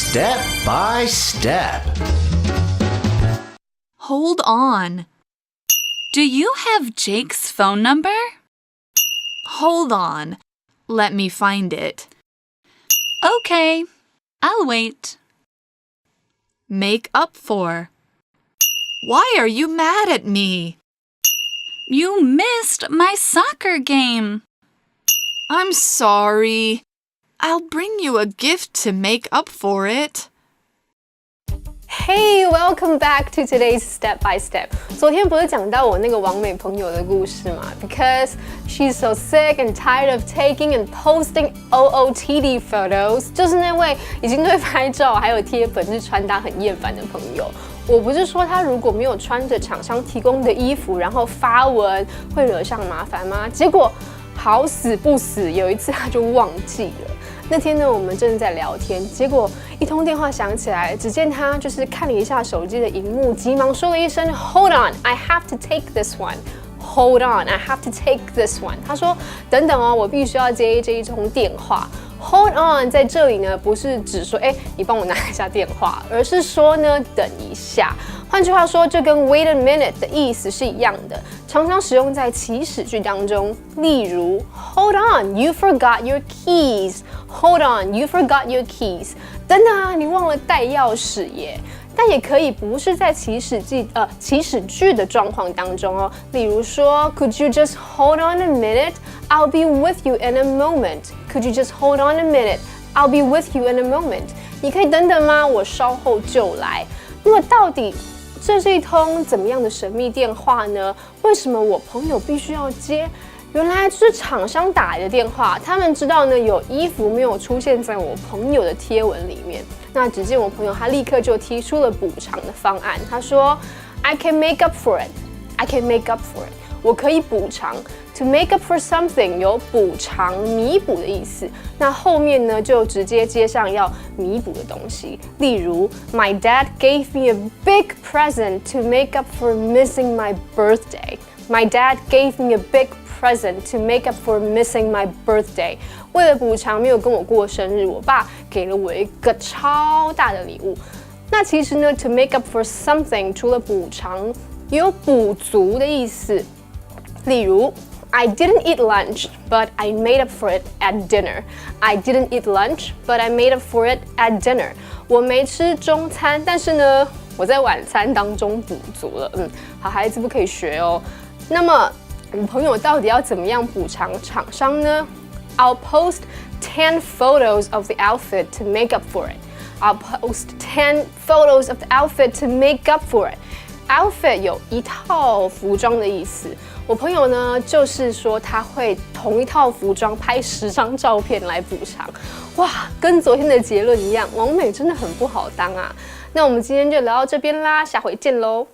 Step by step. Hold on. Do you have Jake's phone number? Hold on. Let me find it. Okay, I'll wait. Make up for. Why are you mad at me? You missed my soccer game. I'm sorry. I'll bring you a gift to make up for it. Hey, welcome back to today's Step by Step. 昨天不是讲到我那个网美朋友的故事吗？ Because she's so sick and tired of taking and posting OOTD photos. 就是那位已经对拍照还有贴本日穿搭很厌烦的朋友。我不是说他如果没有穿着厂商提供的衣服，然后发文会惹上麻烦吗？结果好死不死，有一次他就忘记了。那天呢，我们正在聊天，结果一通电话响起来，只见他就是看了一下手机的荧幕，急忙说了一声 "Hold on, I have to take this one." Hold on, I have to take this one. 他说：“等等哦，我必须要接这一通电话。” Hold on 在这里呢，不是只说你帮我拿一下电话，而是说呢，等一下。换句话说，这跟 wait a minute 的意思是一样的，常常使用在祈使句当中。例如 ，Hold on, you forgot your keys. Hold on, you forgot your keys. 等等啊，你忘了带钥匙耶。但也可以不是在祈使句的状况当中哦。例如说 ，Could you just hold on a minute? I'll be with you in a moment. Could you just hold on a minute? I'll be with you in a moment. 你可以等等吗？我稍后就来。那么到底这是一通怎么样的神秘电话呢？为什么我朋友必须要接？原来就是厂商打来的电话，他们知道呢有衣服没有出现在我朋友的贴文里面。那只见我朋友他立刻就提出了补偿的方案，他说 I can make up for it. I can make up for it. 我可以补偿 To make up for something 有补偿、弥补的意思。那后面呢就直接接上要弥补的东西，例如 My dad gave me a big present to make up for missing my birthday. My dad gave me a big present to make up for missing my birthday. 为了补偿没有跟我过生日，我爸给了我一个超大的礼物。那其实呢 to make up for something 除了补偿，也有补足的意思。例如 I didn't eat lunch, but I made up for it at dinner. I didn't eat lunch, but I made up for it at dinner. 我没吃中餐，但是呢，我在晚餐当中补足了。好孩子不可以学哦。那么我朋友到底要怎么样补偿厂商呢？ I'll post 10 photos of the outfit to make up for it. I'll post 10 photos of the outfit to make up for it. Outfit 有一套服装的意思。我朋友呢，就是说他会同一套服装拍10张照片来补偿。哇，跟昨天的结论一样，网美真的很不好当啊。那我们今天就聊到这边啦，下回见喽。